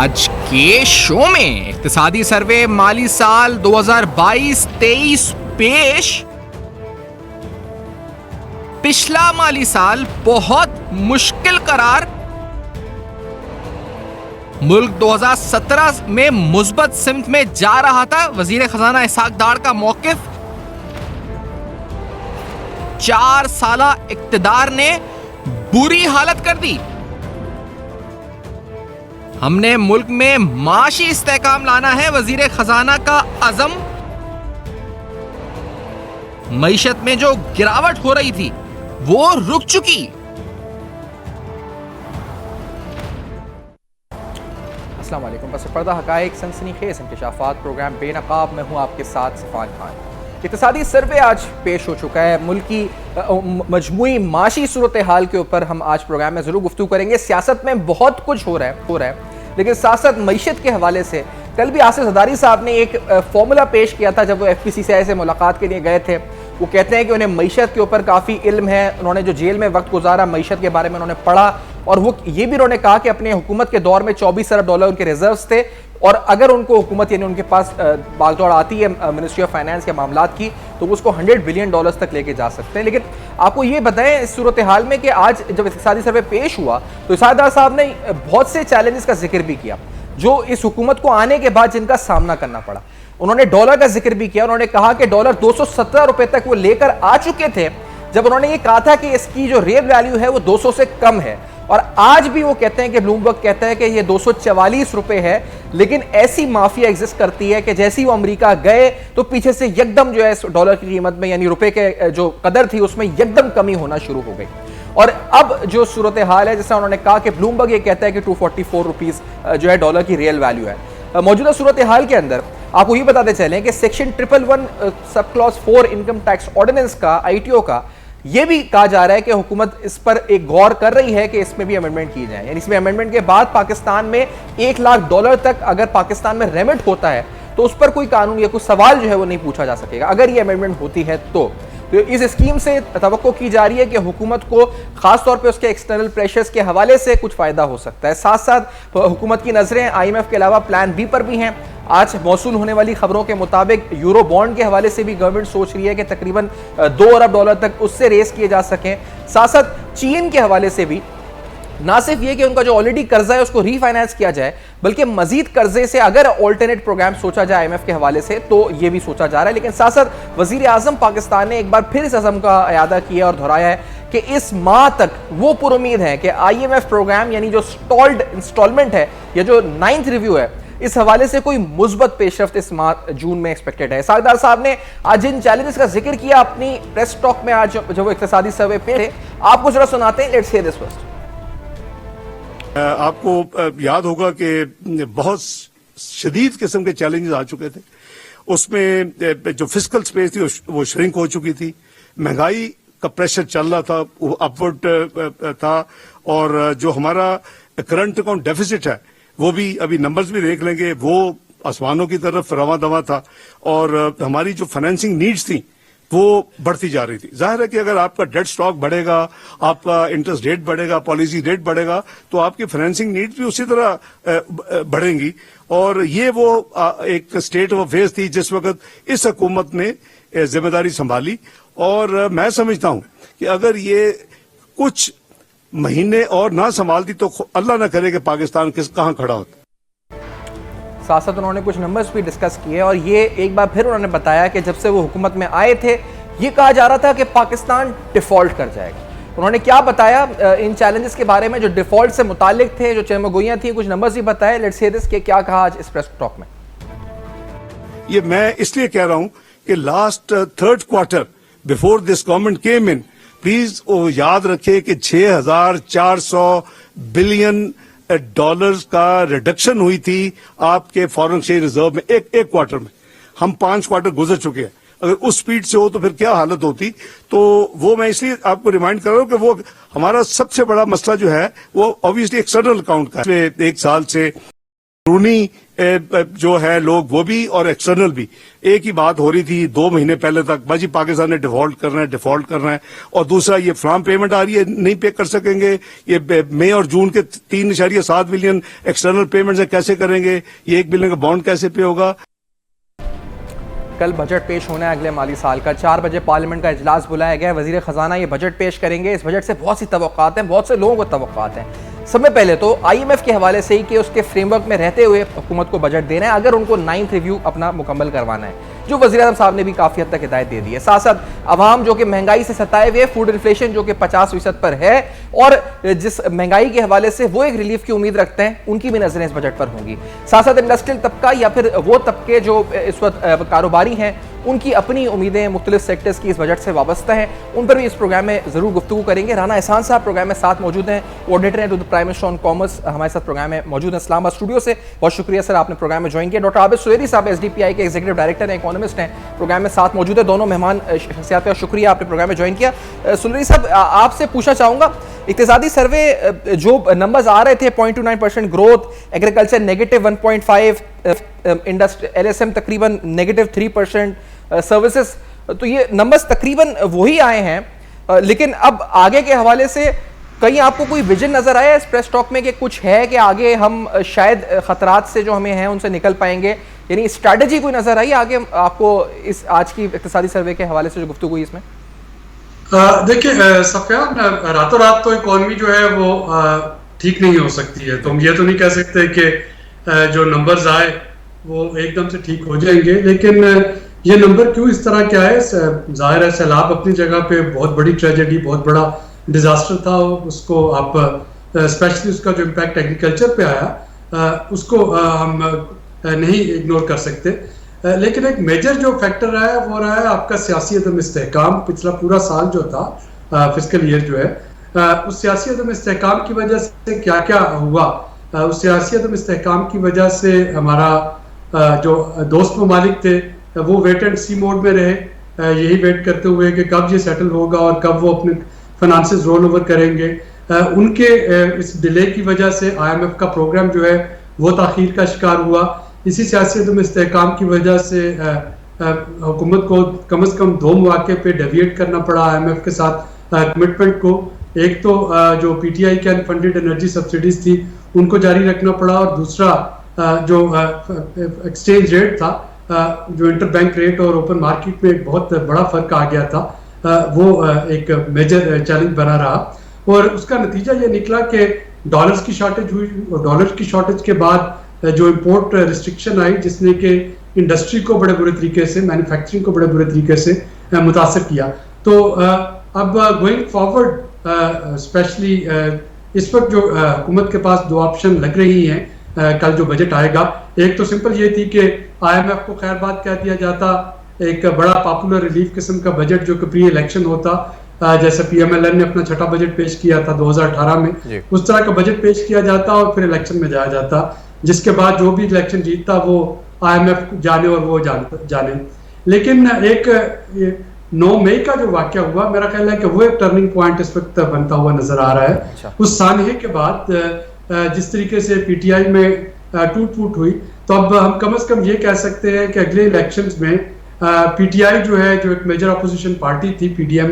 आज के शो में इक्तिसादी सर्वे माली साल 2022-23 पेश। पिछला माली साल बहुत मुश्किल करार। मुल्क 2017 में मुस्बत सिमत में जा रहा था। वजीर खजाना इसहाक डार का मौकिफ। 4 साला इक्तिदार ने बुरी हालत कर दी। हमने मुल्क में माशी इस्तेहकाम लाना है, वजीर खजाना का अज़म। मईशत में जो गिरावट हो रही थी वो रुक चुकी। अस्सलाम वालेकुम। बस पर्दा हकाइक सनसनीखेज इंकशाफात प्रोग्राम बेनकाब में हूँ आपके साथ सिफान खान। इक्तिसादी सर्वे आज पेश हो चुका है। मुल्क की मजमूई माशी सूरत हाल के ऊपर हम आज प्रोग्राम में ज़रूर गुफ्तगू करेंगे। सियासत में बहुत कुछ हो रहा है, लेकिन साथ साथ मईशत के हवाले से कल भी आसिफ ज़रदारी साहब ने एक फॉर्मूला पेश किया था जब वो FPCCI से मुलाकात के लिए गए थे। वो कहते हैं कि उन्हें मईशत के ऊपर काफ़ी इल्म है। उन्होंने जो जेल में वक्त गुजारा, मईशत के बारे में उन्होंने पढ़ा, और वो ये भी उन्होंने कहा कि अपने हुकूमत के दौर में 24 अरब डॉलर उनके रिजर्व्स थे, और अगर उनको हुकूमत यानी उनके पास बागदौड़ आती है मिनिस्ट्री ऑफ फाइनेंस के मामलात की, तो वो उसको 100 बिलियन डॉलर्स तक लेके जा सकते हैं। लेकिन आपको ये बताएं इस सूरत हाल में कि आज जब इक्तिसादी सर्वे पेश हुआ तो इसहाक डार साहब ने बहुत से चैलेंजेस का जिक्र भी किया जो इस हुकूमत को आने के बाद जिनका सामना करना पड़ा। उन्होंने डॉलर का जिक्र भी किया। उन्होंने कहा कि डॉलर 217 रुपए तक वो लेकर आ चुके थे जब उन्होंने ये कहा था कि इसकी जो रियल वैल्यू है वो 200 से कम है, और आज भी वो कहते हैं कि ब्लूमबर्ग कहता है कि ये 244 रुपए है। लेकिन ऐसी माफिया एग्जिस्ट करती है कि जैसे ही वो अमेरिका गए तो पीछे से यकदम जो है डॉलर की कीमत में यानी रुपए के जो कदर थी उसमें यकदम कमी होना शुरू हो गई। और अब जो सूरत हाल है, जैसा उन्होंने कहा कि ब्लूमबर्ग ये कहता है कि 244 रुपीज जो है डॉलर की रियल वैल्यू है। मौजूदा सूरत हाल के अंदर आपको ये बताते चलें कि section 111 sub clause 4 income tax ordinance का, ITO का, यह भी कहा जा रहा है कि हुकूमत इस पर एक गौर कर रही है कि इसमें भी अमेंडमेंट की जाए। यानी इसमें अमेंडमेंट के बाद पाकिस्तान में $1 लाख तक अगर पाकिस्तान में रेमिट होता है तो उस पर कोई कानून या कोई सवाल जो है वो नहीं पूछा जा सकेगा अगर ये अमेंडमेंट होती है। तो इस स्कीम से तवक्को की जा रही है कि हुकूमत को खासतौर पे उसके एक्सटर्नल प्रेशर्स के हवाले से कुछ फायदा हो सकता है। साथ साथ हुकूमत की नजरें IMF के अलावा प्लान B पर भी हैं। आज मौसूल होने वाली खबरों के मुताबिक यूरो बॉन्ड के हवाले से भी गवर्नमेंट सोच रही है कि तकरीबन $2 अरब तक उससे रेस किए जा सकें। साथ साथ चीन के हवाले से भी ना सिर्फ ये कि उनका जो ऑलरेडी कर्जा है उसको रीफाइनेंस किया जाए, बल्कि मजीद कर्जे से अगर ऑल्टरनेट प्रोग्राम सोचा जाए IMF के हवाले से तो ये भी सोचा जा रहा है। लेकिन साथ साथ वजीर आजम पाकिस्तान ने एक बार फिर इस अज़म का इयादा किया और दोहराया है कि इस माह तक वो पुरुमीद है कि IMF प्रोग्राम यानी जो स्टॉल्ड इंस्टॉलमेंट है या जो 9th रिव्यू है, इस हवाले से कोई मुस्बत पेशरफ्त इस माह जून में एक्सपेक्टेड है। इसहाक डार साहब ने आज जिन चैलेंजेस का जिक्र किया अपनी प्रेस टॉक में, आज जब वो इक्तिसादी सर्वे पे थे, आपको जरा सुनाते हैं। Let's hear this first. आपको याद होगा कि बहुत शदीद किस्म के चैलेंजेस आ चुके थे। उसमें जो फिस्कल स्पेस थी वो श्रिंक हो चुकी थी, महंगाई का प्रेशर चल रहा था, वो अपवर्ड था, और जो हमारा करंट अकाउंट डेफिसिट है वो भी, अभी नंबर्स भी देख लेंगे, वो आसमानों की तरफ रवा दवा था, और हमारी जो फाइनेंसिंग नीड्स थी वो बढ़ती जा रही थी। जाहिर है कि अगर आपका डेट स्टॉक बढ़ेगा, आपका इंटरेस्ट रेट बढ़ेगा, पॉलिसी रेट बढ़ेगा, तो आपकी फाइनेंसिंग नीड्स भी उसी तरह बढ़ेंगी। और ये वो एक स्टेट ऑफ अफेयर्स थी जिस वक्त इस हुकूमत ने जिम्मेदारी संभाली, और मैं समझता हूं कि अगर ये कुछ महीने और ना संभालती तो अल्लाह ना करे कि पाकिस्तान कहां खड़ा होता। साथ साथ उन्होंने कुछ नंबर्स भी डिस्कस किए, और ये एक बार फिर उन्होंने बताया कि जब से वो हुकूमत में आए थे ये कहा जा रहा था कि पाकिस्तान डिफॉल्ट कर जाएगा। उन्होंने क्या बताया इन चैलेंजेस के बारे में जो डिफॉल्ट से मुतालिक थे, जो चरमगोइयां थी, कुछ नंबर्स भी बताए। लेट्स हियर दिस, क्या कहा आज इस प्रेस टॉक में। ये मैं इसलिए कह रहा हूं कि last 3rd quarter before this government came in, please वो याद रखे कि 6,400 बिलियन डॉलर्स का रिडक्शन हुई थी आपके फॉरेन एक्सचेंज रिजर्व में एक क्वार्टर में। हम 5 क्वार्टर गुजर चुके हैं। अगर उस स्पीड से हो तो फिर क्या हालत होती। तो वो मैं इसलिए आपको रिमाइंड कर रहा हूं कि वो हमारा सबसे बड़ा मसला जो है वो ऑब्वियसली एक्सटर्नल अकाउंट का है। 1 साल से रूनी जो है लोग वो भी और एक्सटर्नल भी एक ही बात हो रही थी 2 महीने पहले तक, भाजी पाकिस्तान ने डिफॉल्ट करना है और दूसरा ये फ्लाम पेमेंट आ रही है नहीं पे कर सकेंगे, ये मई और जून के 3.7 बिलियन एक्सटर्नल पेमेंट से कैसे करेंगे, ये 1 बिलियन का बॉन्ड कैसे पे होगा। कल बजट पेश होना है अगले माली साल का। 4 बजे पार्लियामेंट का इजलास बुलाया गया है। वजीर खजाना ये बजट पेश करेंगे। इस बजट से बहुत सी तवक्कात हैं, बहुत से लोगों को तवक्कात हैं। सबसे पहले तो IMF के हवाले से ही कि उसके फ्रेमवर्क में रहते हुए हुकूमत को बजट देना है अगर उनको 9th रिव्यू अपना मुकम्मल करवाना है, जो वज़ीर आज़म साहब ने भी काफ़ी हद तक हिदायत दे दी है। साथ साथ अवाम जो कि महंगाई से सताए हुए, फूड इन्फ्लेशन जो कि 50% पर है और जिस महंगाई के हवाले से वो एक रिलीफ की उम्मीद रखते हैं, उनकी भी नजरें इस बजट पर होंगी। साथ साथ इंडस्ट्रियल तबका या फिर वो तबके जो इस वक्त कारोबारी हैं, उनकी अपनी उम्मीदें मुख्तलिफ सेक्टर्स की इस बजट से वाबस्ता हैं, उन पर भी इस प्रोग्राम में ज़रूर गुफ्तगू करेंगे। राना एहसान साहब प्रोग्राम में साथ मौजूद हैं, कोऑर्डिनेटर हैं to the prime minister on commerce, हमारे साथ प्रोग्राम में मौजूद हैं इस्लामाबाद स्टूडियो से। बहुत शुक्रिया सर, आपने प्रोग्राम में ज्वाइन किया। डॉक्टर आबिद सुहेरी साहब SDPI के एग्जीक्यूटिव डायरेक्टर हैं, इकोनॉमिस्ट हैं, प्रोग्राम में साथ मौजूद है। दोनों मेहमान शख्सियात का शुक्रिया, आपने प्रोग्राम में ज्वाइन किया। सुलेरी साहब, आपसे पूछना चाहूँगा, इक्तिसादी सर्वे जो नंबर्स आ रहे थे 0.29% ग्रोथ, एग्रीकल्चर -1.5, इंडस्ट्री LSM तकरीबन -3%, सर्विसेज, तो ये नंबर्स तकरीबन वही आए हैं। लेकिन अब आगे के हवाले से कहीं आपको कोई विजन नजर आया इस प्रेस टॉक में कि कुछ है कि आगे हम शायद खतरात से जो हमें हैं उनसे निकल पाएंगे, यानी स्ट्रैटेजी कोई नजर आई आगे आपको इस आज की इक्तिसादी सर्वे के हवाले से जो गुफ्तगू हुई इसमें? देखिए सफियान, रातों रात तो इकोनॉमी जो है वो ठीक नहीं हो सकती है। तो हम ये तो नहीं कह सकते कि जो नंबर्स आए वो एकदम से ठीक हो जाएंगे, लेकिन ये नंबर क्यों इस तरह क्या है, जाहिर है सैलाब अपनी जगह पे बहुत बड़ी ट्रेजेडी, बहुत बड़ा डिजास्टर था, उसको आप स्पेशली उसका जो इम्पैक्ट एग्रीकल्चर पे आया उसको हम नहीं इग्नोर कर सकते। लेकिन एक मेजर जो फैक्टर रहा है वो रहा है आपका सियासी अदम इस्तेहकाम। पिछला पूरा साल जो था, फिस्कल ईयर जो है, उस सियासी अदम इस्तेहकाम की वजह से क्या क्या हुआ, उस सियासी अदम इस्तेहकाम की वजह से हमारा जो दोस्त ममालिक थे वो वेट एंड सी मोड में रहे, यही वेट करते हुए कि कब ये सेटल होगा और कब वो अपने फाइनेंसेस रोल ओवर करेंगे। उनके इस डिले की वजह से IMF का प्रोग्राम जो है वो ताखीर का शिकार हुआ। इसी सियासी में इस्तेहकाम की वजह से हुकूमत को कम से कम 2 मौके पे डेविएट करना पड़ा IMF के साथ कमिटमेंट को। एक तो जो PTI के अनफंडेड एनर्जी सब्सिडीज थी उनको जारी रखना पड़ा, और दूसरा जो एक्सचेंज रेट था, जो इंटर बैंक रेट और ओपन मार्केट में एक बहुत बड़ा फर्क आ गया था, वो एक मेजर चैलेंज बना रहा। और उसका नतीजा ये निकला कि डॉलर्स की शॉर्टेज हुई, और डॉलर्स की शॉर्टेज के बाद जो इंपोर्ट रिस्ट्रिक्शन आई जिसने कि इंडस्ट्री को बड़े बुरे तरीके से, मैन्युफैक्चरिंग को बड़े बुरे तरीके से मुतासर किया। तो अब गोइंग फॉरवर्ड स्पेशली इस वक्त जो हुकूमत के पास 2 ऑप्शन लग रही हैं कल जो बजट आएगा। एक तो सिंपल ये थी कि IMF को खैर बात कह दिया जाता, एक बड़ा पॉपुलर रिलीफ किस्म का बजट जो कि प्री इलेक्शन होता, जैसे PMLN ने अपना छठा बजट पेश किया था 2018 में, उस तरह का बजट पेश किया जाता और फिर इलेक्शन में जाया जाता, जिसके बाद जो भी इलेक्शन जीतता वो IMF जाने और वो जाने। लेकिन एक 9 मई का जो वाकया हुआ, मेरा ख्याल है कि वो एक टर्निंग पॉइंट इस वक्त बनता हुआ नजर आ रहा है। अच्छा। उस सानहे के बाद जिस तरीके से PTI में टूट फूट हुई, तो अब हम कम से कम ये कह सकते हैं कि अगले इलेक्शंस में PTI जो है, जो एक मेजर अपोजिशन पार्टी थी, PDM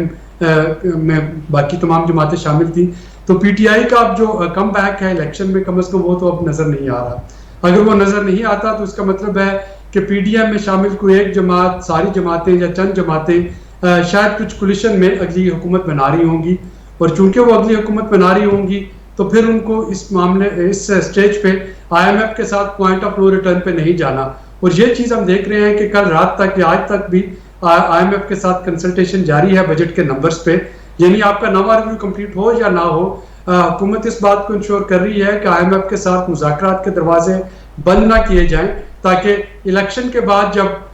में बाकी तमाम जमातें शामिल थी, तो PTI का अब जो कम बैक है इलेक्शन में, कम से कम वो तो अब नजर नहीं आ रहा। अगर वो नजर नहीं आता तो इसका मतलब है कि PDM में शामिल कोई एक जमात, सारी जमातें या चंद जमातें शायद कुछ कोलिशन में अगली हुकूमत बना रही होंगी, और चूंकि वो अगली हुकूमत बना रही होंगी तो फिर उनको इस मामले, इस स्टेज पे IMF के साथ पॉइंट ऑफ नो रिटर्न पे नहीं जाना। और ये चीज हम देख रहे हैं कि कल रात तक या आज तक भी IMF के साथ कंसल्टेशन जारी है बजट के नंबर्स पे, यानी आपका 9वां रिव्यू कंप्लीट हो या ना हो, हुकूमत इस बात को इंश्योर कर रही है कि IMF के साथ मुज़ाकरात के दरवाजे बंद ना किए जाएं, ताकि इलेक्शन के बाद जब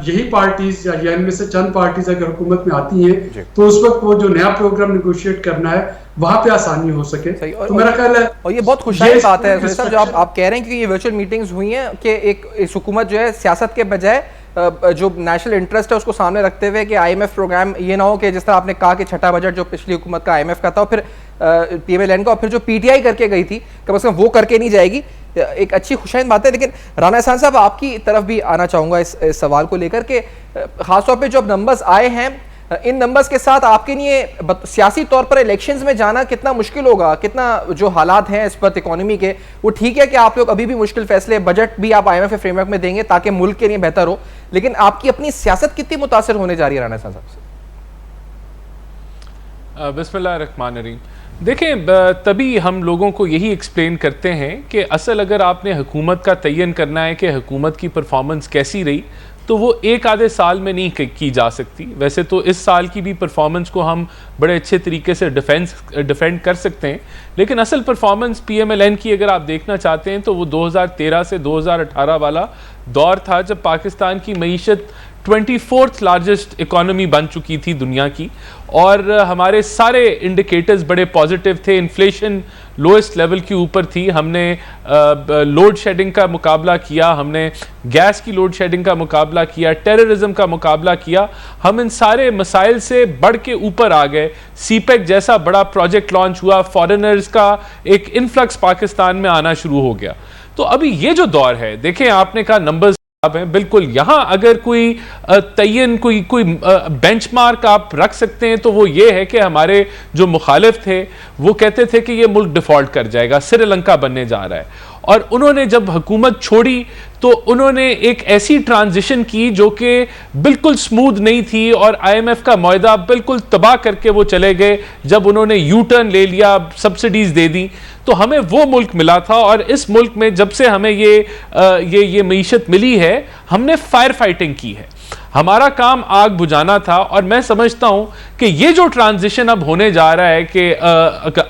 यही पार्टीज या इनमें से चंद पार्टीज अगर हुकूमत में आती हैं तो उस वक्त वो जो नया प्रोग्राम निगोशिएट करना है वहां पे आसानी हो सके। तो मेरा ख्याल है, और ये बहुत खुशहाल बात है जो आप कह रहे हैं कि ये वर्चुअल मीटिंग्स हुई हैं कि एक इस हुकूमत जो है सियासत के बजाय जो नेशनल इंटरेस्ट है उसको सामने रखते हुए कि IMF प्रोग्राम ये ना हो कि जिस तरह आपने कहा कि छठा बजट जो पिछली हुकूमत का IMF का था और फिर PMLN का और फिर जो PTI करके गई थी कम से कम वो करके नहीं जाएगी, एक अच्छी खुशाइन बात है। लेकिन राना एहसान साहब आपकी तरफ भी आना चाहूँगा इस सवाल को लेकर के, ख़ासतौर पर जो अब नंबर्स आए हैं इन नंबर्स के साथ आपके लिए सियासी तौर पर इलेक्शंस में जाना कितना मुश्किल होगा, कितना जो हालात हैं इस वक्त इकोनॉमी के वो ठीक है कि आप लोग अभी भी मुश्किल फैसले, बजट भी आप IMF के फ्रेमवर्क में देंगे ताकि मुल्क के लिए बेहतर हो, लेकिन आपकी अपनी सियासत कितनी मुतासर होने जा रही है राना साहब से? बिस्मिल्लाहिर्रहमानिर्रहीम। देखें, तभी हम लोगों को यही एक्सप्लेन करते हैं कि असल अगर आपने हुकूमत का तयन करना है कि हुकूमत की परफॉर्मेंस कैसी रही तो वो एक आधे साल में नहीं की जा सकती। वैसे तो इस साल की भी परफॉर्मेंस को हम बड़े अच्छे तरीके से डिफेंड कर सकते हैं, लेकिन असल परफॉर्मेंस PMLN की अगर आप देखना चाहते हैं तो वो 2013 से 2018 वाला दौर था जब पाकिस्तान की मईशत 24th लार्जेस्ट इकॉनमी बन चुकी थी दुनिया की और हमारे सारे इंडिकेटर्स बड़े पॉजिटिव थे। इन्फ्लेशन लोएस्ट लेवल के ऊपर थी। हमने लोड शेडिंग का मुकाबला किया, हमने गैस की लोड शेडिंग का मुकाबला किया, टेररिज्म का मुकाबला किया। हम इन सारे मसाइल से बढ़ के ऊपर आ गए। CPEC जैसा बड़ा प्रोजेक्ट लॉन्च हुआ, फॉरेनर्स का एक इन्फ्लक्स पाकिस्तान में आना शुरू हो गया। तो अभी ये जो दौर है, देखें आपने कहा नंबर्स हैं, बिल्कुल यहां अगर कोई तयन कोई बेंचमार्क आप रख सकते हैं तो वो ये है कि हमारे जो मुखालिफ थे वो कहते थे कि ये मुल्क डिफॉल्ट कर जाएगा, श्रीलंका बनने जा रहा है। और उन्होंने जब हुकूमत छोड़ी तो उन्होंने एक ऐसी ट्रांजिशन की जो कि बिल्कुल स्मूथ नहीं थी और IMF का मुआहदा बिल्कुल तबाह करके वो चले गए। जब उन्होंने यू टर्न ले लिया, सब्सिडीज दे दी, तो हमें वो मुल्क मिला था। और इस मुल्क में जब से हमें ये मईशत मिली है, हमने फायर फाइटिंग की है। हमारा काम आग बुझाना था। और मैं समझता हूं कि ये जो ट्रांजिशन अब होने जा रहा है कि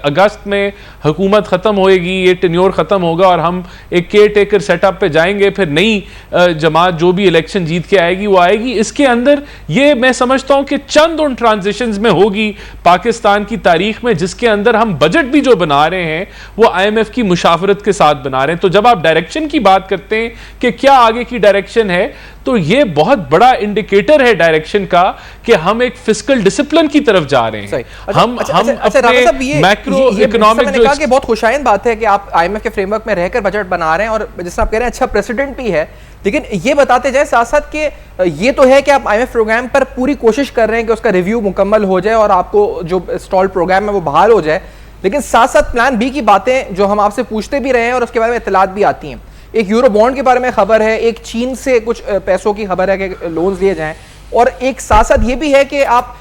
अगस्त में हुकूमत ख़त्म होएगी, ये टेन्योर ख़त्म होगा और हम एक केयर टेकर सेटअप पे जाएंगे, फिर नई जमात जो भी इलेक्शन जीत के आएगी वो आएगी। इसके अंदर ये मैं समझता हूं कि चंद उन ट्रांजिशंस में होगी पाकिस्तान की तारीख में जिसके अंदर हम बजट भी जो बना रहे हैं वो IMF की मुशावरत के साथ बना रहे हैं। तो जब आप डायरेक्शन की बात करते हैं कि क्या आगे की डायरेक्शन है, तो ये बहुत बड़ा इंडिकेटर है डायरेक्शन का कि हम एक फिस्कल डिसिप्लिन की तरफ जा रहे हैं। हम अपने मैक्रो इकोनॉमिक जो कि बहुत खुशाइन बात है कि आप IMF के फ्रेमवर्क में रहकर बजट बना रहे हैं और जिस आप कह रहे हैं अच्छा प्रेसिडेंट भी है, लेकिन ये बताते जाए साथ साथ कि ये तो है कि आप IMF प्रोग्राम पर पूरी कोशिश कर रहे हैं कि उसका रिव्यू मुकम्मल हो जाए और आपको जो स्टॉल प्रोग्राम है वो बहाल हो जाए, लेकिन साथ साथ प्लान B की बातें जो हम आपसे पूछते भी रहे हैं और उसके बारे में इत्तलात भी आती हैं। एक यूरो बॉन्ड के बारे में खबर है, एक चीन से कुछ पैसों की खबर है कि लोन्स लिए जाएं, और एक साथ साथ ये भी है कि आप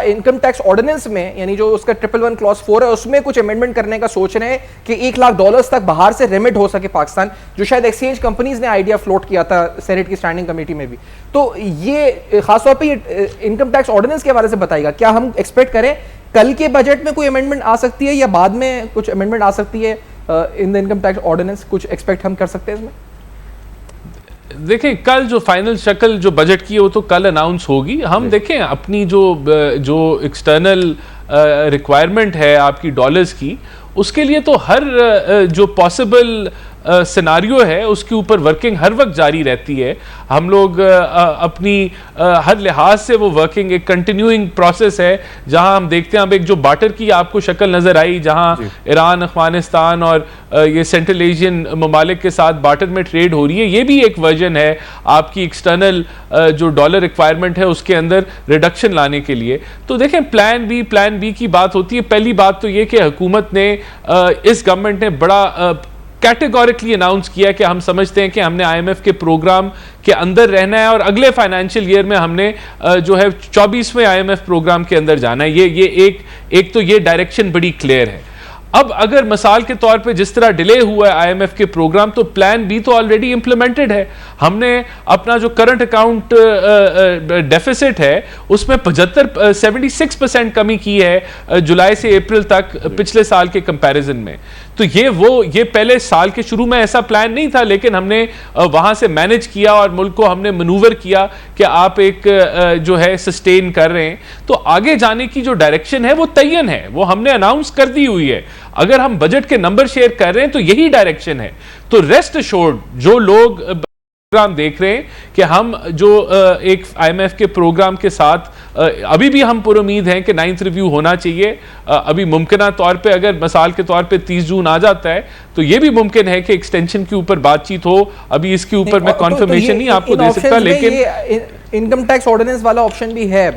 इनकम टैक्स ऑर्डिनेंस में यानी जो उसका 111 क्लॉज 4 है उसमें कुछ अमेंडमेंट करने का सोच रहे हैं कि $1 लाख तक बाहर से रेमिट हो सके पाकिस्तान, जो शायद एक्सचेंज कंपनीज ने आइडिया फ्लोट किया था सेनेट की स्टैंडिंग कमेटी में भी। तो ये खासतौर पर ये इनकम टैक्स ऑर्डिनेंस के बारे से बताइएगा, क्या हम एक्सपेक्ट करें कल के बजट में कोई अमेंडमेंट आ सकती है या बाद में कुछ अमेंडमेंट आ सकती है in the income tax ordinance, कुछ एक्सपेक्ट हम कर सकते हैं इसमें? देखें, कल जो फाइनल शक्ल जो बजट की है वो तो कल अनाउंस होगी। हम देखें अपनी जो एक्सटर्नल रिक्वायरमेंट है आपकी डॉलर्स की, उसके लिए तो हर जो पॉसिबल सिनारियो है उसके ऊपर वर्किंग हर वक्त जारी रहती है। हम लोग अपनी हर लिहाज से वो वर्किंग एक कंटिन्यूइंग प्रोसेस है, जहां हम देखते हैं अब एक जो बार्टर की आपको शक्ल नज़र आई, जहां ईरान, अफगानिस्तान और ये सेंट्रल एशियन ममालिक के साथ बार्टर में ट्रेड हो रही है। ये भी एक वर्जन है आपकी एक्सटर्नल जो डॉलर रिक्वायरमेंट है उसके अंदर रिडक्शन लाने के लिए। तो देखें प्लान बी की बात होती है। पहली बात तो ये कि हुकूमत ने इस गवर्नमेंट ने बड़ा कैटेगोरिकली अनाउंस किया कि हम समझते हैं कि हमने IMF के प्रोग्राम के अंदर रहना है और अगले फाइनेंशियल ईयर में हमने जो है 24वें IMF प्रोग्राम के अंदर जाना है। ये एक तो ये डायरेक्शन बड़ी क्लियर है। अब अगर मिसाल के तौर पे जिस तरह डिले हुआ है IMF के प्रोग्राम, तो प्लान B तो ऑलरेडी इंप्लीमेंटेड है। हमने अपना जो करंट अकाउंट डेफिसिट है उसमें 76% कमी की है जुलाई से अप्रैल तक पिछले साल के कंपैरिजन में। तो ये पहले साल के शुरू में ऐसा प्लान नहीं था, लेकिन हमने वहां से मैनेज किया और मुल्क को हमने मनूवर किया कि आप एक जो है सस्टेन कर रहे हैं। तो आगे जाने की जो डायरेक्शन है वो तयन है, वो हमने अनाउंस कर दी हुई है। अगर हम बजट के नंबर शेयर कर रहे हैं तो यही डायरेक्शन है। तो रेस्ट एश्योर्ड जो लोग प्रोग्राम देख रहे हैं कि हम जो एक IMF के प्रोग्राम के साथ अभी भी हम पुरुमीद हैं कि 9th रिव्यू होना चाहिए। अभी मुमकिन तौर पे अगर मिसाल के तौर पे 30 जून आ जाता है तो ये भी मुमकिन है कि एक्सटेंशन के ऊपर बातचीत हो। अभी इसके ऊपर मैं कॉन्फर्मेशन नहीं आपको दे सकता, लेकिन इनकम टैक्स ऑर्डिनेंस वाला ऑप्शन भी है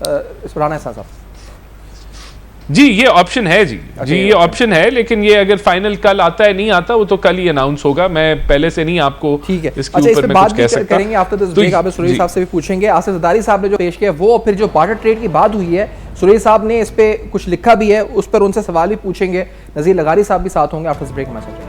राना साहब। जी ये ऑप्शन है जी ये ऑप्शन है, लेकिन ये अगर फाइनल कल आता है नहीं आता वो तो कल ही अनाउंस होगा। मैं पहले से नहीं आपको ठीक है इसके ऊपर मैं कुछ कह सकता। करेंगे आफ्टर दिस ब्रेक। आप सुरेश साहब से भी पूछेंगे। आसिफ जरदारी साहब ने जो पेश किया वो, फिर जो बार्टर ट्रेड की बात हुई है, सुरेश साहब ने इस पे कुछ लिखा भी है, उस पर उनसे सवाल भी पूछेंगे। नज़ीर लगारी साहब भी साथ होंगे after this break. Message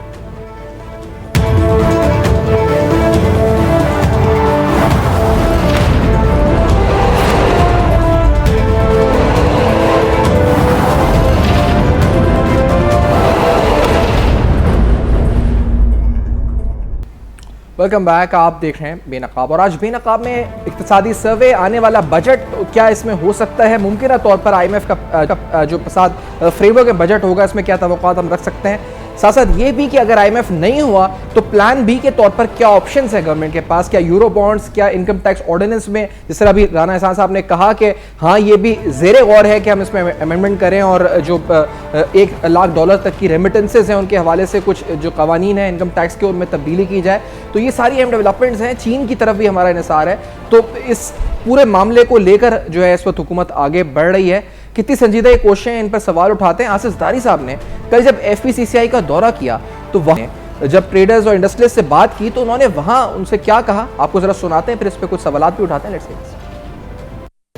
welcome back. आप देख रहे हैं बेनकाब, और आज बेनकाब में इक्तिसादी सर्वे, आने वाला बजट क्या इसमें हो सकता है, मुमकिन तौर पर IMF का जो साथ फ्रेमवर्क में बजट होगा इसमें क्या तवक्कुआत हम रख सकते हैं। साथ साथ ये भी कि अगर IMF नहीं हुआ तो प्लान बी के तौर पर क्या ऑप्शंस है गवर्नमेंट के पास, क्या यूरो बॉन्ड्स, क्या इनकम टैक्स ऑर्डिनेंस में, जिस तरह अभी राना एहसान साहब ने कहा कि हाँ ये भी ज़ेरे गौर है कि हम इसमें अमेंडमेंट करें और जो $1 लाख तक की रेमिटेंसेज हैं उनके हवाले से कुछ जो कवानीन है इनकम टैक्स के उनमें तब्दीली की जाए। तो ये सारी अहम डेवलपमेंट्स हैं। चीन की तरफ भी हमारा इंसार है। तो इस पूरे मामले को लेकर जो है इस वक्त हुकूमत आगे बढ़ रही है। कितनी संजीदा ये कोशिशें, इन पर सवाल उठाते हैं। आसिफ जरदारी साहब ने कल जब FPCCI का दौरा किया तो वहाँ जब ट्रेडर्स और इंडस्ट्रियलिस्ट से बात की तो उन्होंने वहाँ उनसे क्या कहा, आपको जरा सुनाते हैं, फिर इस पर कुछ सवाल भी उठाते हैं। लेट्स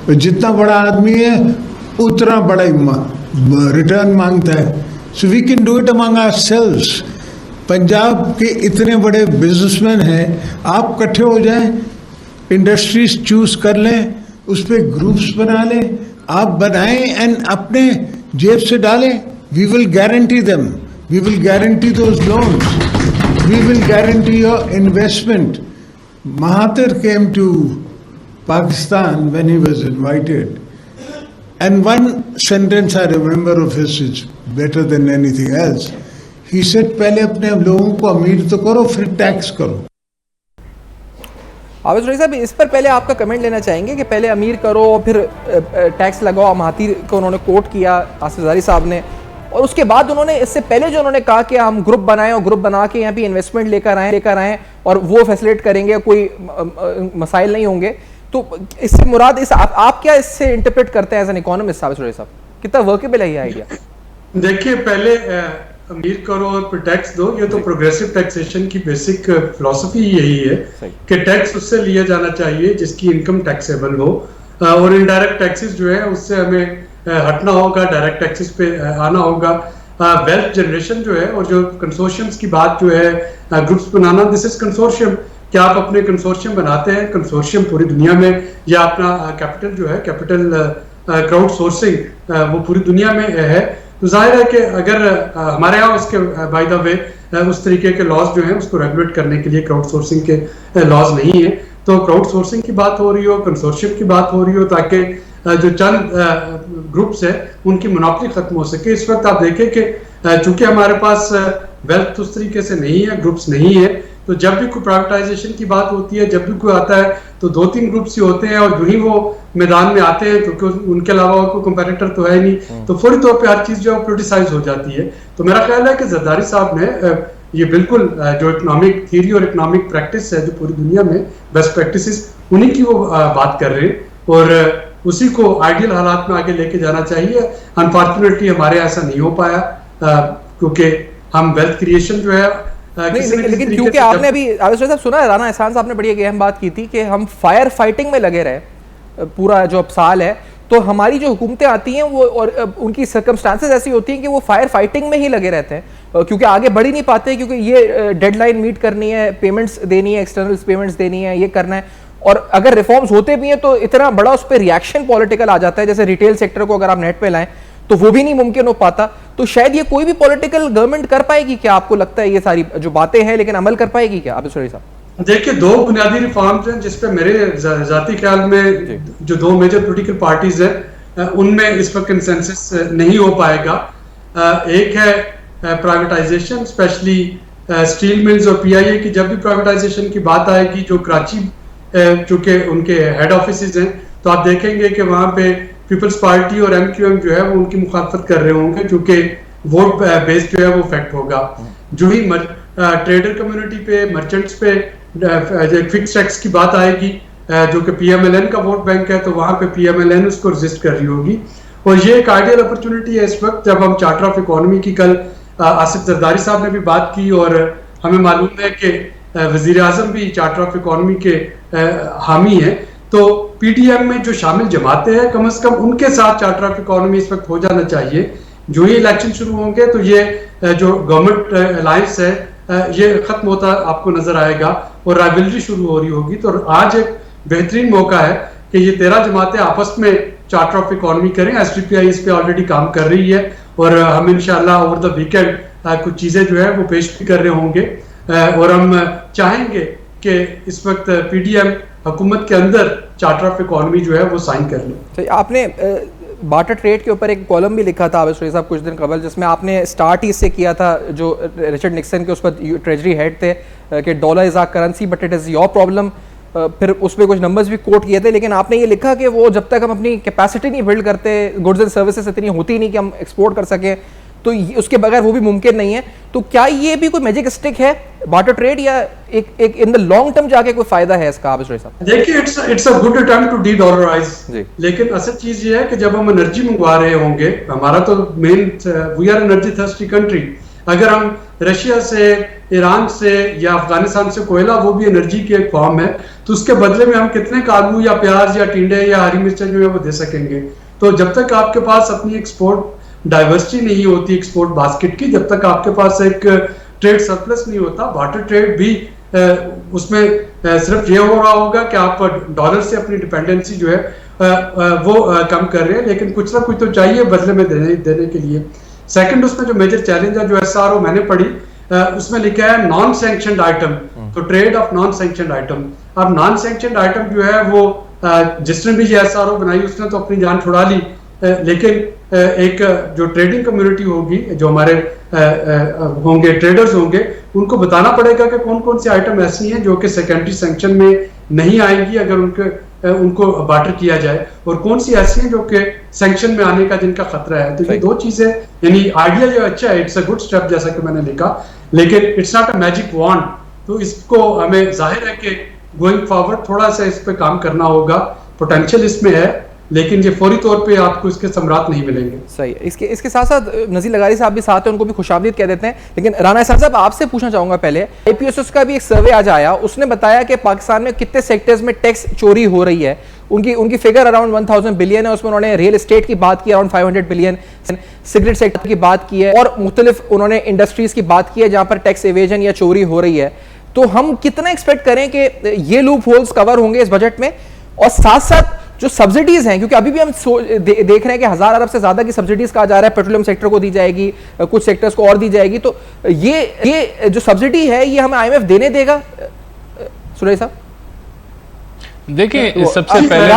से जितना बड़ा आदमी है उतना बड़ा रिटर्न मांगता है। So we can do it among ourselves. Punjab के इतने बड़े बिजनेसमैन हैं, आप इकट्ठे हो जाएं, इंडस्ट्रीज चूज कर लें, उस पर ग्रुप्स बना लें, आप बनाएं एंड अपने जेब से डालें। We will guarantee them, we will guarantee those loans, we will guarantee your investment. Mahathir came to Pakistan when he was invited, and one sentence I remember of his is better than anything else. He said, पहले अपने लोगों को अमीर तो करो, फिर tax करो। आवेश रही साहब, इस पर पहले आपका कमेंट लेना चाहेंगे कि पहले अमीर करो और फिर टैक्स लगाओ। महातीर को उन्होंने कोट किया आसिफ जरदारी साहब ने, और उसके बाद उन्होंने इससे पहले जो उन्होंने कहा कि हम ग्रुप बनाएं और ग्रुप बना के यहाँ पे इन्वेस्टमेंट लेकर आएँ और वो फैसिलिटेट करेंगे, कोई मसाइल नहीं होंगे। तो इससे मुराद आप क्या इससे इंटरप्रेट करते हैं एज एन इकोनॉमिस्ट आवेश रही साहब, कितना वर्केबल है ये आइडिया? देखिए, पहले अमीर करो और फिर टैक्स दो, ये तो प्रोग्रेसिव टैक्सेशन की बेसिक फिलॉसफी यही है कि टैक्स उससे लिया जाना चाहिए जिसकी इनकम टैक्सेबल हो, और इनडायरेक्ट टैक्सेस जो है उससे हमें हटना होगा, डायरेक्ट टैक्सेस पे आना होगा। वेल्थ जनरेशन जो है और जो कंसोर्शियम्स की बात जो है, groups banana, this is consortium. क्या आप अपने कंसोर्शियम बनाते हैं, कंसोर्शियम पूरी दुनिया में, या अपना कैपिटल जो है, कैपिटल क्राउड सोर्सिंग वो पूरी दुनिया में है। तो जाहिर है कि अगर हमारे यहाँ उसके बाय द वे उस तरीके के लॉज जो हैं उसको रेगुलेट करने के लिए क्राउड सोर्सिंग के लॉज नहीं है, तो क्राउड सोर्सिंग की बात हो रही हो, कंसोर्शियम की बात हो रही हो, ताकि जो चंद ग्रुप्स है उनकी मोनोपोली खत्म हो सके। इस वक्त आप देखें कि चूंकि हमारे पास वेल्थ उस तरीके से नहीं है, ग्रुप्स नहीं है, तो जब भी कोई प्राइवेटाइजेशन की बात होती है, जब भी कोई आता है तो 2-3 ग्रुप्स ही होते हैं, और जो ही वो मैदान में आते हैं तो उनके अलावा कोई कंपेटिटर तो है नहीं, तो फौरी तौर पे हर चीज जो है पोलिटिसाइज हो जाती है। तो मेरा ख्याल है कि जरदारी साहब ने ये बिल्कुल जो इकोनॉमिक थ्योरी और इकोनॉमिक प्रैक्टिस है जो पूरी दुनिया में बेस्ट प्रैक्टिसेस, उन्हीं की वो बात कर रहे हैं, और उसी को आइडियल हालात में आगे लेके जाना चाहिए। अनफॉर्चुनेटली हमारे ऐसा नहीं हो पाया, क्योंकि हम वेल्थ क्रिएशन जो है लेकिन क्योंकि आपने अभी आवेश साहब सुना है, राना एहसान साहब ने बड़ी एक अहम बात की थी कि हम फायर फाइटिंग में लगे रहे पूरा जो साल है, तो हमारी जो हुकूमतें आती हैं वो और उनकी सर्कमस्टांसेस ऐसी होती हैं कि वो फायर फाइटिंग में ही लगे रहते हैं, क्योंकि आगे बढ़ ही नहीं पाते, क्योंकि ये डेडलाइन मीट करनी है, पेमेंट्स देनी है, एक्सटर्नल पेमेंट्स देनी है, ये करना है। और अगर रिफॉर्म्स होते भी हैं तो इतना बड़ा उस पर रिएक्शन पॉलिटिकल आ जाता है, जैसे रिटेल सेक्टर को अगर आप नेट पे लाएं तो वो भी नहीं मुमकिन हो पाता। तो शायद ये कोई भी पॉलिटिकल गवर्नमेंट कर पाएगी क्या, आपको लगता है? ये सारी जो बातें हैं लेकिन अमल कर पाएगी क्या आबिद साहब? देखिए, 2 बुनियादी रिफॉर्म्स हैं जिसपे मेरे जाती ख्याल में जो 2 मेजर पॉलिटिकल पार्टीज हैं उनमें इस वक्त कंसेंसस नहीं हो पाएगा। एक है प्राइवेटाइजेशन, स्पेशली स्टील मिल्स और पीआईए की जब भी प्राइवेटाइजेशन की बात आएगी, जो कराची चूंकि उनके हेड ऑफिस हैं, तो आप देखेंगे कि वहाँ पे पीपल्स पार्टी और एमक्यूएम जो है वो उनकी मुखालफत कर रहे होंगे, क्योंकि वोट बेस जो है वो इफेक्ट होगा। जो ही ट्रेडर कम्युनिटी पे, मर्चेंट्स पे फिक्स टैक्स की बात आएगी, जो कि पीएमएलएन का वोट बैंक है, तो वहाँ पे पीएमएलएन उसको रेजिस्ट कर रही होगी। और ये एक आइडियल अपॉर्चुनिटी है इस वक्त, जब हम चार्टर ऑफ इकोनॉमी की कल आसिफ जरदारी साहब ने भी बात की, और हमें मालूम है कि वजीर आजम भी चार्टर ऑफ इकोनॉमी के हामी हैं, तो पीडीएम में जो शामिल जमातें हैं, कम से कम उनके साथ चार्टर ऑफ इकोनॉमी इस वक्त हो जाना चाहिए। जो ही इलेक्शन शुरू होंगे तो ये जो गवर्नमेंट अलायंस है ये खत्म होता आपको नजर आएगा और राइवलरी शुरू हो रही होगी। तो आज एक बेहतरीन मौका है कि ये 13 जमातें आपस में चार्टर ऑफ इकोनॉमी करें। एसडीपीआई इस पे ऑलरेडी काम कर रही है और हम इंशाल्लाह ओवर द वीकेंड कुछ चीजें जो है वो पेश भी कर रहे होंगे, और हम चाहेंगे कि इस वक्त पीडीएम हुकूमत के अंदर चार्टर ऑफ इकोनॉमी जो है वो साइन कर ले। तो आपने बार्टर ट्रेड के ऊपर एक कॉलम भी लिखा था आबिद साहब कुछ दिन कबल, जिसमें आपने स्टार्ट ही इससे किया था, जो रिचर्ड निक्सन के उस पर ट्रेजरी हेड थे, कि dollar is our currency but it is your problem. फिर उसमें कुछ नंबर्स भी कोट किए थे, लेकिन आपने ये लिखा कि वो जब तक हम अपनी कैपेसिटी नहीं बिल्ड करते, गुड्स एंड सर्विसेज इतनी होती नहीं कि हम एक्सपोर्ट कर सकें, तो उसके बगैर वो भी मुमकिन नहीं है। तो क्या ये भी कोई मैजिक स्टिक है बार्टर ट्रेड, या एक इन द लॉन्ग टर्म जाके कोई फायदा है इसका? आबिद साहब देखिए, it's a good attempt to dedollarize, लेकिन असल चीज ये है कि जब हम एनर्जी मंगवा रहे होंगे, हमारा तो main, we are energy thirsty country, अगर हम रशिया से, ईरान से या अफगानिस्तान से कोयला, वो भी एनर्जी की एक फॉर्म है, तो उसके बदले में हम कितने आलू या प्याज या टिंडे या हरी मिर्चें जो है वो दे सकेंगे? तो जब तक आपके पास अपनी एक्सपोर्ट डाइवर्सिटी नहीं होती, एक्सपोर्ट बास्केट की, जब तक आपके पास एक ट्रेड सरप्लस नहीं होता, बार्टर ट्रेड भी उसमें सिर्फ ये हो रहा होगा कि आप डॉलर से अपनी डिपेंडेंसी जो है वो कम कर रहे हैं, लेकिन कुछ ना कुछ तो चाहिए बदले में देने के लिए। सेकंड, उसमें जो मेजर चैलेंज है, जो एसआरओ मैंने पढ़ी, उसमें लिखा है नॉन सैंक्शनड आइटम, तो trade off non sanctioned item. अब नॉन सैंक्शनड आइटम जो है वो जिसने भी ये एसआरओ बनाई उसने तो अपनी जान छुड़ा ली, लेकिन एक जो ट्रेडिंग कम्युनिटी होगी, जो हमारे होंगे ट्रेडर्स होंगे, उनको बताना पड़ेगा कि कौन कौन सी आइटम ऐसी हैं जो कि सेकेंडरी सैंक्शन में नहीं आएंगी अगर उनको बार्टर किया जाए, और कौन सी ऐसी हैं जो कि सैंक्शन में आने का जिनका खतरा है। तो ये दो चीजें, यानी आइडिया जो अच्छा है, इट्स अ गुड स्टेप जैसा कि मैंने लिखा, लेकिन it's not a magic wand. तो इसको हमें जाहिर है कि गोइंग फॉरवर्ड थोड़ा सा इस पे काम करना होगा, पोटेंशियल इसमें है, लेकिन ये फौरी तौर पे आपको इसके सम्राट नहीं मिलेंगे। सही है। इसके साथ साथ नज़ीर लगारी साहब भी साथ हैं, उनको भी खुशामदीद कह देते हैं, लेकिन राना साहब आपसे पूछना चाहूँगा पहले, आईपीएसएस का भी एक सर्वे आज आया, उसने बताया कि पाकिस्तान में कितने सेक्टर्स में टैक्स चोरी हो रही है। उनकी फिगर अराउंड 1000 बिलियन है, उसमें उन्होंने रियल एस्टेट की बात की अराउंड 500 बिलियन, सिगरेट सेक्टर की बात की है, और मुख्तलिफ उन्होंने इंडस्ट्रीज की बात की है जहाँ पर टैक्स एवेजन या चोरी हो रही है। तो हम कितना एक्सपेक्ट करें कि ये लूप होल्स कवर होंगे इस बजट में? और साथ साथ जो सब्सिडीज हैं, क्योंकि अभी भी हम देख रहे हैं कि 1000 अरब से ज्यादा की सब्सिडीज कहा जा रहा है, पेट्रोलियम सेक्टर को दी जाएगी, कुछ सेक्टर्स को और दी जाएगी, तो ये जो सब्सिडी है ये हमें आईएमएफ देने देगा? सुरेश साहब देखिए, सबसे पहले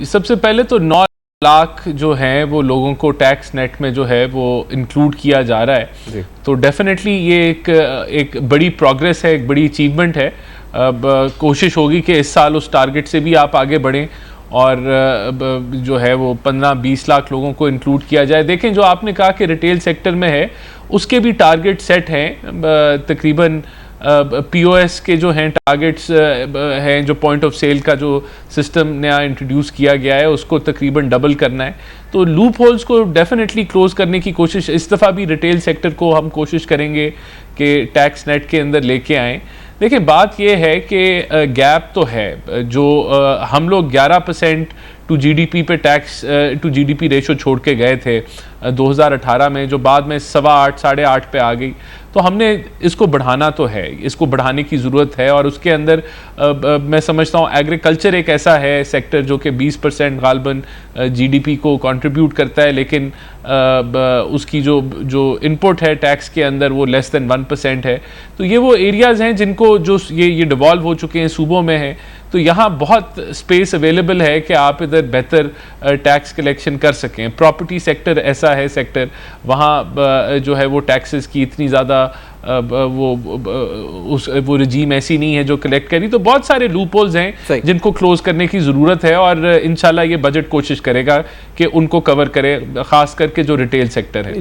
सबसे पहले तो 9 लाख जो हैं वो लोगों को टैक्स नेट में जो है वो इंक्लूड किया जा रहा है, तो डेफिनेटली ये एक बड़ी प्रोग्रेस है, एक बड़ी अचीवमेंट है। अब कोशिश होगी कि इस साल उस टारगेट से भी आप आगे बढ़ें और जो है वो 15-20 लाख लोगों को इंक्लूड किया जाए। देखें, जो आपने कहा कि रिटेल सेक्टर में है, उसके भी टारगेट सेट हैं, तकरीबन पीओएस के जो हैं टारगेट्स हैं, जो पॉइंट ऑफ सेल का जो सिस्टम नया इंट्रोड्यूस किया गया है उसको तकरीबन डबल करना है। तो लूप होल्स को डेफिनेटली क्लोज करने की कोशिश इस दफ़ा भी रिटेल सेक्टर को हम कोशिश करेंगे कि टैक्स नेट के अंदर लेके आएँ। देखिए, बात यह है कि गैप तो है, जो हम लोग 11% टू जीडीपी पे टैक्स टू जीडीपी रेशो छोड़ के गए थे 2018 में, जो बाद में 8.25 8.5 पे आ गई। तो हमने इसको बढ़ाना तो है, इसको बढ़ाने की ज़रूरत है, और उसके अंदर मैं समझता हूँ एग्रीकल्चर एक ऐसा है सेक्टर जो कि 20% गालबन जीडीपी को कंट्रीब्यूट करता है, लेकिन उसकी जो इनपुट है टैक्स के अंदर वो लेस देन 1% है। तो ये वो एरियाज़ हैं जिनको जो ये डिवॉल्व हो चुके हैं, सूबों में हैं, तो तो यहाँ बहुत स्पेस अवेलेबल है कि आप इधर बेहतर टैक्स कलेक्शन कर सकें। प्रॉपर्टी सेक्टर ऐसा है सेक्टर, वहाँ जो है वो टैक्सेस की इतनी ज़्यादा वो रजीम ऐसी नहीं है जो कलेक्ट करी। तो बहुत सारे लूप होल्स हैं जिनको क्लोज करने की ज़रूरत है, और इंशाल्लाह ये बजट कोशिश करेगा कि उनको कवर करे, ख़ास करके जो रिटेल सेक्टर है।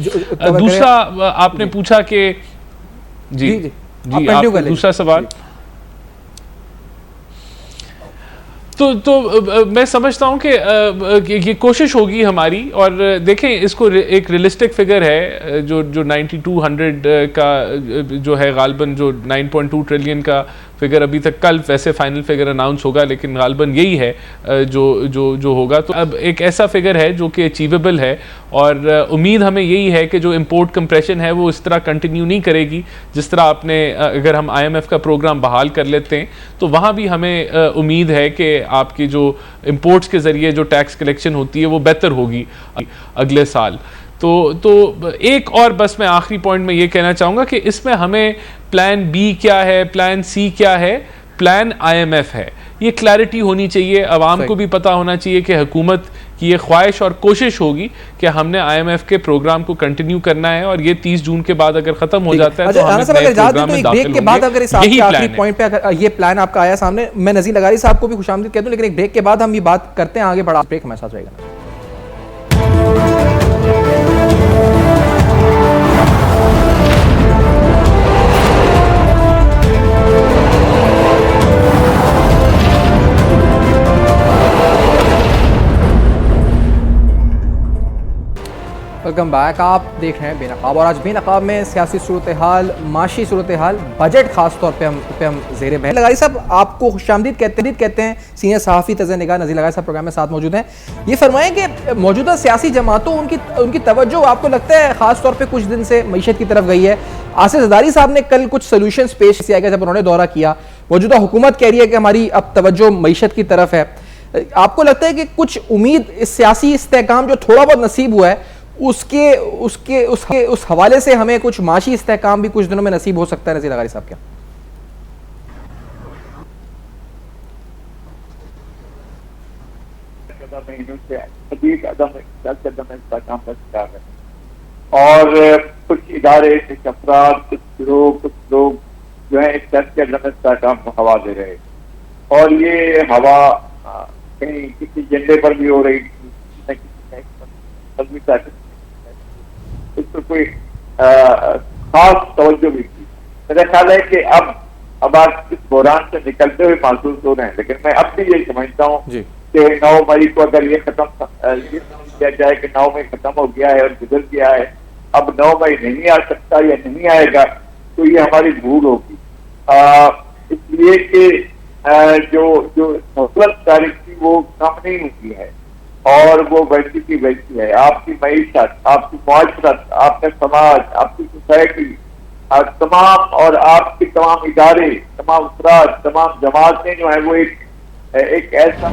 दूसरा आपने पूछा कि जी आप दूसरा सवाल, तो मैं समझता हूं कि ये कोशिश होगी हमारी। और देखें, इसको एक रियलिस्टिक फिगर है जो 9200 का जो है, गालबन जो 9.2 ट्रिलियन का फिगर अभी तक, कल वैसे फाइनल फिगर अनाउंस होगा, लेकिन गालबन यही है जो होगा। तो अब एक ऐसा फिगर है जो कि अचीवेबल है, और उम्मीद हमें यही है कि जो इंपोर्ट कंप्रेशन है वो इस तरह कंटिन्यू नहीं करेगी जिस तरह आपने, अगर हम IMF का प्रोग्राम बहाल कर लेते हैं तो वहाँ भी हमें उम्मीद है कि आपकी जो इंपोर्ट्स के ज़रिए जो टैक्स कलेक्शन होती है वो बेहतर होगी अगले साल। तो एक और बस मैं आखिरी पॉइंट में ये कहना चाहूँगा कि इसमें हमें प्लान B क्या है, प्लान C क्या है, प्लान IMF है, ये क्लैरिटी होनी चाहिए। अवाम को भी पता होना चाहिए कि हुकूमत की ये ख्वाहिश और कोशिश होगी कि हमने IMF के प्रोग्राम को कंटिन्यू करना है, और ये 30 जून के बाद अगर खत्म हो जाता है तो हम नए प्रोग्राम में दाखिल होंगे। यही प्लान है। पॉइंट पे अगर ये प्लान आपका आया सामने, मैं नज़ीर लगारी साहब को भी खुशामदीद कहता हूं, लेकिन एक ब्रेक के बाद हम ये बात करते हैं आगे बढ़ा। ब्रेक हमारे साथ रहेगा। Welcome back. आप देख रहे हैं बेनकाब, और आज बेनकाब में सियासी सूरत हाल, माशी सूरत हाल, बजट खास तौर पे हम ज़ेरे बहस। लगारी साहब, आपको खुशामदीद कहते हैं, सीनियर सहाफ़ी तज़ निगाह नज़ीर लगारी साहब प्रोग्राम में साथ मौजूद हैं। ये फरमाएं कि मौजूदा सियासी जमातों उनकी तवज्जो आपको लगता है ख़ास तौर पर कुछ दिन से मईशत की तरफ गई है। आसिफ ज़रदारी साहब ने कल कुछ सोल्यूशंस पेश किया गया जब उन्होंने दौरा किया। मौजूदा हुकूमत कह रही है कि हमारी अब तवज्जो मईशत की तरफ है। आपको लगता है कि कुछ उम्मीद इस सियासी इस्तेहकाम जो थोड़ा बहुत नसीब हुआ है उस हवाले से हमें कुछ माशी इस्तेहकाम भी कुछ दिनों में नसीब हो सकता है? नज़ीर लगारी साहब क्या और कुछ इदारे, कुछ अफराद, कुछ लोग जो है इस तरह के इस्तेहकाम को हवा दे रहे, और ये हवा कहीं किसी एजेंडे पर भी हो रही, इस पर कोई खास तवज्जो भी थी। मेरा ख्याल है कि अब आप इस बहरान से निकलते हुए महसूस हो रहे हैं, लेकिन मैं अब भी ये समझता हूँ कि 9 मई को अगर ये खत्म किया जाए कि 9 मई खत्म हो गया है और गुजर गया है, अब 9 मई नहीं आ सकता या नहीं आएगा, तो ये हमारी भूल होगी। इसलिए कि जो नफरत तारीख थी वो कम नहीं हुई है, और वो वैसी की वैसी है। आपकी मईशत, आपकी मुआशरत, आपका समाज, आपकी सोसाइटी, तमाम, और आपके तमाम इदारे, तमाम अफराद, तमाम जमातें जो है वो एक ऐसा